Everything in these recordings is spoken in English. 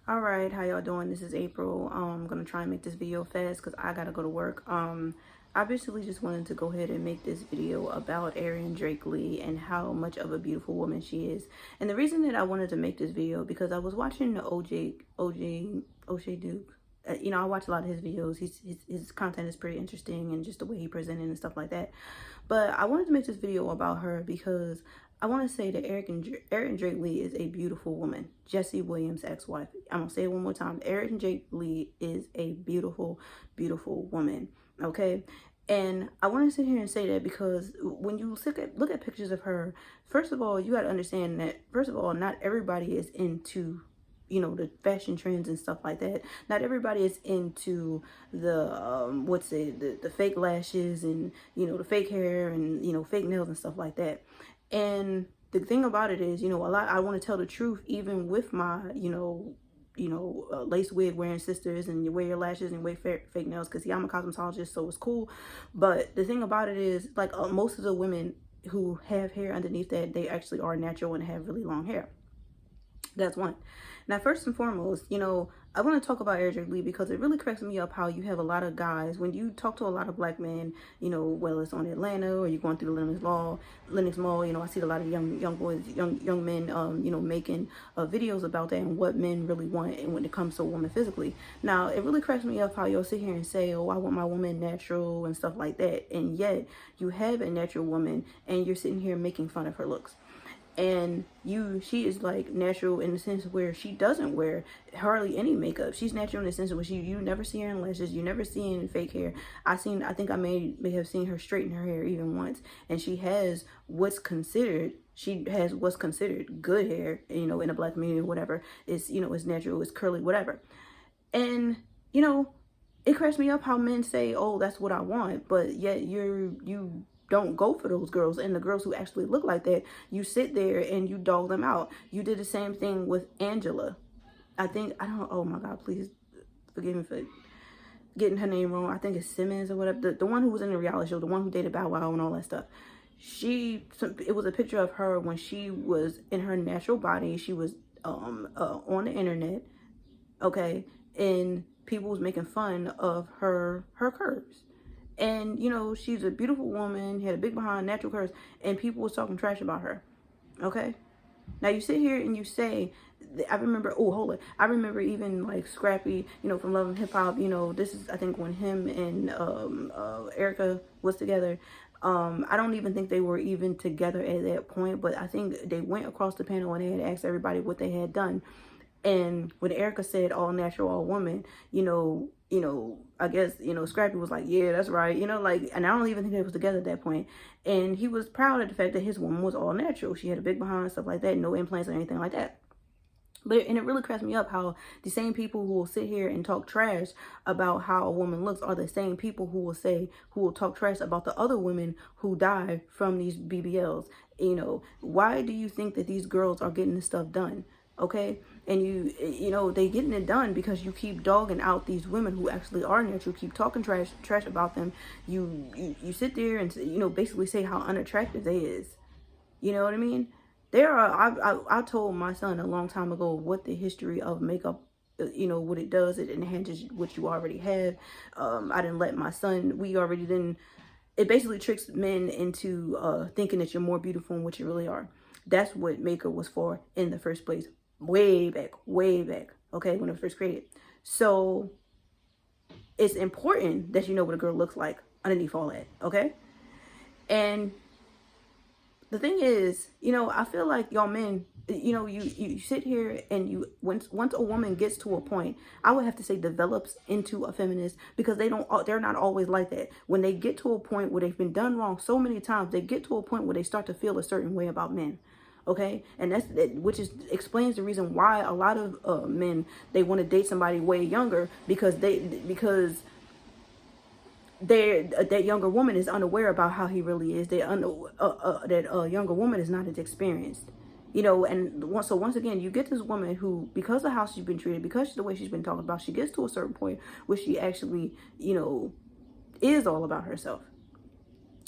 All right, how y'all doing? This is April. I'm gonna try and make this video fast because I gotta go to work. I basically just wanted to go ahead and make this video about Aryan Drake Lee and how much of a beautiful woman she is. And the reason that I wanted to make this video because I was watching the OJ Duke. I watch a lot of his videos. His content is pretty interesting and just the way he presented and stuff like that. But I wanted to make this video about her because I want to say that Aryan Drake Lee is a beautiful woman. Jesse Williams' ex-wife. I'm going to say it one more time. Aryan Drake Lee is a beautiful, beautiful woman. Okay? And I want to sit here and say that because when you look at pictures of her, first of all, you got to understand that, first of all, not everybody is into the fashion trends and stuff like that. Not everybody is into the the fake lashes and the fake hair and fake nails and stuff like that. And the thing about it is, I want to tell the truth even with my lace wig wearing sisters, and you wear your lashes and wear fake nails, because I'm a cosmetologist, so it's cool. But the thing about it is, like, most of the women who have hair underneath that, they actually are natural and have really long hair. That's one. Now, first and foremost, I want to talk about Aryan Drake Lee because it really cracks me up how you have a lot of guys, when you talk to a lot of black men, whether it's on Atlanta or you're going through the Lenox Mall, I see a lot of young boys, young men, making videos about that and what men really want and when it comes to a woman physically. Now, it really cracks me up how you'll sit here and say, oh, I want my woman natural and stuff like that. And yet you have a natural woman and you're sitting here making fun of her looks. And she is like natural in the sense where she doesn't wear hardly any makeup. She's natural in the sense where you never see her in lashes, you never see her in fake hair. I think I may have seen her straighten her hair even once, and she has what's considered good hair, in a black community or whatever. It's it's natural, it's curly, whatever. And it cracks me up how men say, oh, that's what I want, but yet you don't go for those girls, and the girls who actually look like that, you sit there and you dog them out. You did the same thing with Angela. Oh my God, please forgive me for getting her name wrong. I think it's Simmons or whatever. The one who was in the reality show, the one who dated Bow Wow and all that stuff. It was a picture of her when she was in her natural body. She was on the internet, okay, and people was making fun of her curves. And, she's a beautiful woman, had a big behind, natural curves, and people was talking trash about her, okay? Now, you sit here and you say, I remember even, like, Scrappy, from Love and Hip Hop, this is, I think, when him and Erica was together. I don't even think they were even together at that point, but I think they went across the panel and they had asked everybody what they had done. And when Erica said all natural, all woman, I guess, Scrappy was like, yeah, that's right. And I don't even think they was together at that point. And he was proud of the fact that his woman was all natural. She had a big behind, stuff like that, no implants or anything like that. And it really cracks me up how the same people who will sit here and talk trash about how a woman looks are the same people who will talk trash about the other women who die from these BBLs. Why do you think that these girls are getting this stuff done? Okay, and they getting it done because you keep dogging out these women who actually are natural, keep talking trash about them. You sit there and basically say how unattractive they is. You know what I mean? I told my son a long time ago what the history of makeup, what it does. It enhances what you already have. I didn't let my son. It basically tricks men into thinking that you're more beautiful than what you really are. That's what makeup was for in the first place. Way back, okay, when it was first created. So it's important that you know what a girl looks like underneath all that, okay? And the thing is, I feel like y'all men, you sit here and once a woman gets to a point, I would have to say develops into a feminist, because they're not always like that. When they get to a point where they've been done wrong so many times, they get to a point where they start to feel a certain way about men. Okay, and which explains the reason why a lot of men, they want to date somebody way younger, because that younger woman is unaware about how he really is. That younger woman is not as experienced, And once again, you get this woman who, because of how she's been treated, because of the way she's been talked about, she gets to a certain point where she actually, is all about herself.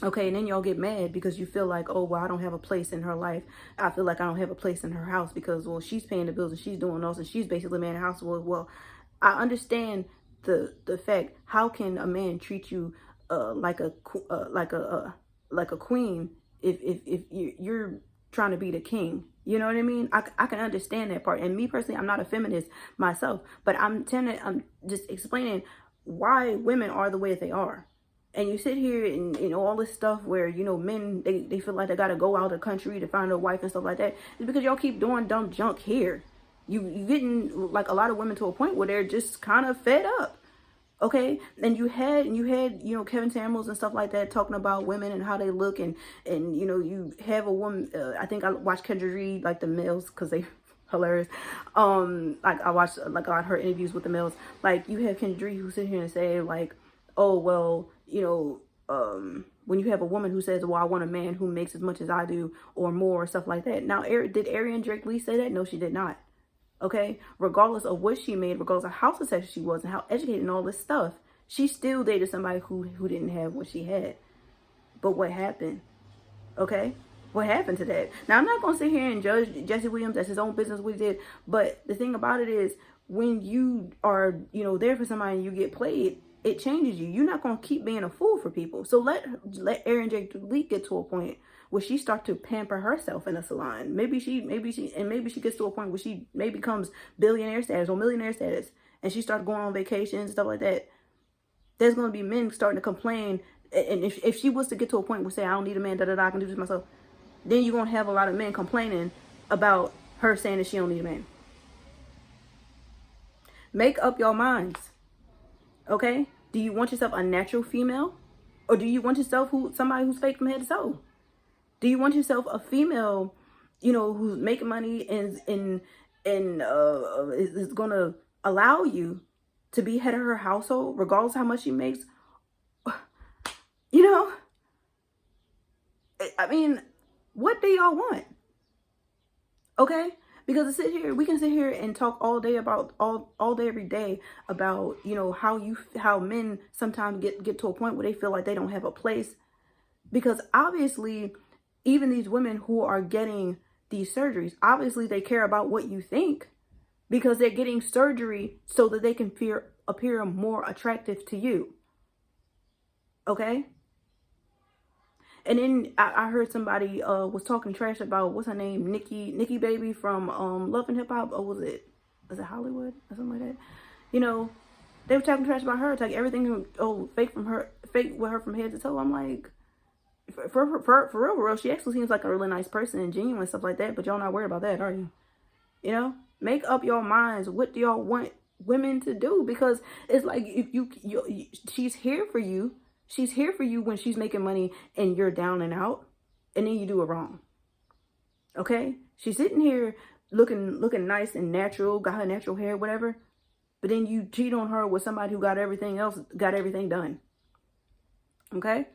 Okay, and then y'all get mad because you feel like, oh, well, I don't have a place in her life. I feel like I don't have a place in her house because, well, she's paying the bills and she's doing those and she's basically man in the house. Well, I understand the fact. How can a man treat you like a queen if you're trying to be the king? You know what I mean? I can understand that part. And me personally, I'm not a feminist myself, but I'm just explaining why women are the way that they are. And you sit here and all this stuff where men they feel like they gotta go out of the country to find a wife and stuff like that. It's because y'all keep doing dumb junk here. You getting like a lot of women to a point where they're just kind of fed up. Okay, and you had Kevin Samuels and stuff like that talking about women and how they look, and you have a woman. I think I watched Kendra read like the males because they hilarious. Like I watched like a lot of her interviews with the males. Like you have Kendra who sit here and say like, oh well, when you have a woman who says, well, I want a man who makes as much as I do or more, stuff like that. Now, did Aryan Drake Lee say that? No, she did not. Okay, regardless of what she made, regardless of how successful she was and how educated and all this stuff, she still dated somebody who didn't have what she had. But what happened? Okay, what happened to that? Now, I'm not going to sit here and judge Jesse Williams. That's his own business what he did. But the thing about it is, when you are, there for somebody and you get played, it changes you. You're not going to keep being a fool for people. So let Aryan Drake Lee get to a point where she starts to pamper herself in a salon. Maybe she gets to a point where she maybe becomes billionaire status or millionaire status, and she starts going on vacations and stuff like that. There's going to be men starting to complain. And if she was to get to a point where say, I don't need a man, I can do this myself, then you're going to have a lot of men complaining about her saying that she don't need a man. Make up your minds. Okay? Do you want yourself a natural female? Or do you want yourself somebody who's fake from head to toe? Do you want yourself a female, who's making money and is going to allow you to be head of her household, regardless of how much she makes? I mean, what do y'all want? Okay? Because we can sit here and talk all day about all day every day about how men sometimes get to a point where they feel like they don't have a place, because obviously even these women who are getting these surgeries, obviously they care about what you think, because they're getting surgery so that they can appear more attractive to you. Okay? And then I heard somebody was talking trash about, what's her name, Nikki Baby from Love and Hip Hop, or was it Hollywood or something like that? They were talking trash about her, like everything fake with her from head to toe. I'm like, for real, she actually seems like a really nice person and genuine, stuff like that. But y'all not worried about that, are you? Make up your minds. What do y'all want women to do? Because it's like, if she's here for you. She's here for you when she's making money and you're down and out, and then you do it wrong. Okay? She's sitting here looking nice and natural, got her natural hair, whatever, but then you cheat on her with somebody who got everything done. Okay?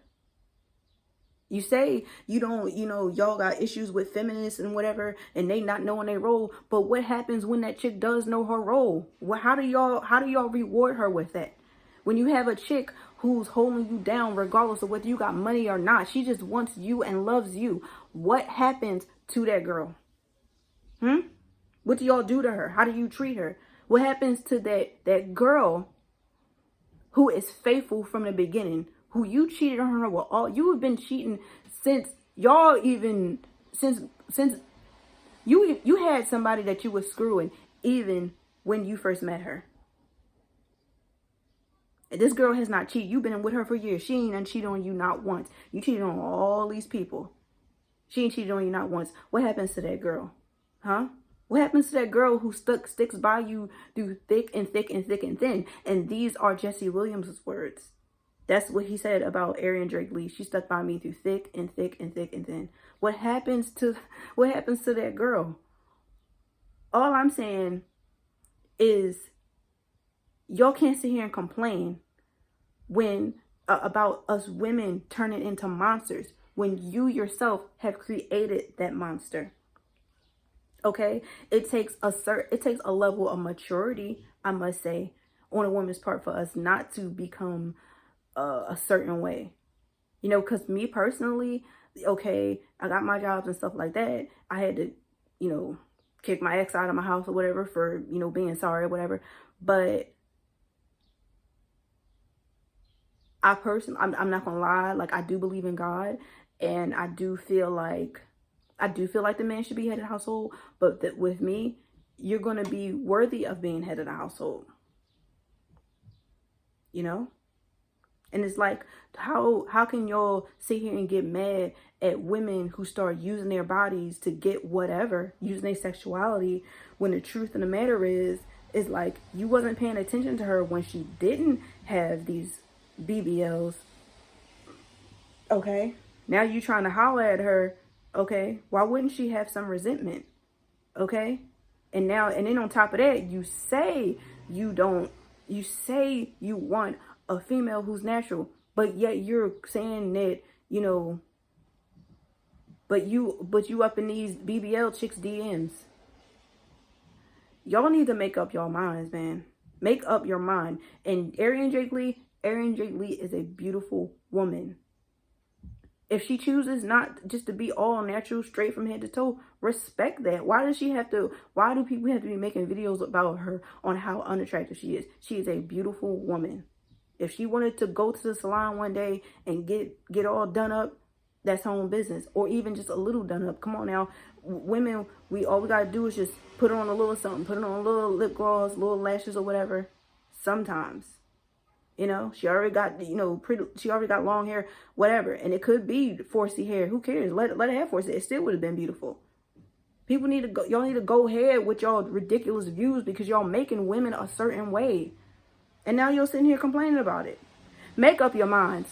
You say you don't, y'all got issues with feminists and whatever, and they not knowing their role, but what happens when that chick does know her role? How do y'all reward her with that? When you have a chick who's holding you down regardless of whether you got money or not, she just wants you and loves you, what happens to that girl? What do y'all do to her? How do you treat her? What happens to that girl who is faithful from the beginning, who you cheated on her with you have been cheating since you had somebody that you were screwing even when you first met her. This girl has not cheated. You've been with her for years. She ain't cheated on you not once. You cheated on all these people. She ain't cheated on you not once. What happens to that girl? Huh? What happens to that girl who sticks by you through thick and thin? And these are Jesse Williams' words. That's what he said about Aryan Drake Lee. She stuck by me through thick and thin. What happens to that girl? All I'm saying is, y'all can't sit here and complain when about us women turning into monsters when you yourself have created that monster. Okay, it takes a level of maturity, I must say, on a woman's part for us not to become a certain way. You know, because me personally, okay, I got my jobs and stuff like that. I had to, you know, kick my ex out of my house or whatever for, you know, being sorry or whatever. But I'm not gonna lie, like, I do believe in God, and I do feel like the man should be head of the household. But that with me, you're gonna be worthy of being head of the household, you know. And it's like, how can y'all sit here and get mad at women who start using their bodies to get whatever, using their sexuality, when the truth of the matter is like, you wasn't paying attention to her when she didn't have these BBLs. Okay, now you trying to holler at her. Okay, why wouldn't she have some resentment? Okay, and then on top of that, you say you want a female who's natural, but yet you're saying that, you know, but you up in these BBL chicks DMs. Y'all need to make up your minds, man. Make up your mind. And Aryan Drake Lee is a beautiful woman. If she chooses not just to be all natural, straight from head to toe, respect that. Why do people have to be making videos about her on how unattractive she is? She is a beautiful woman. If she wanted to go to the salon one day and get all done up, that's her own business. Or even just a little done up. Come on now. Women, all we gotta do is just put on a little something. Put on a little lip gloss, little lashes or whatever. Sometimes. You know, she already got, you know, she already got long hair, whatever. And it could be 4C hair. Who cares? Let her have 4C. It still would have been beautiful. Y'all need to go ahead with y'all ridiculous views because y'all making women a certain way. And now you're sitting here complaining about it. Make up your minds.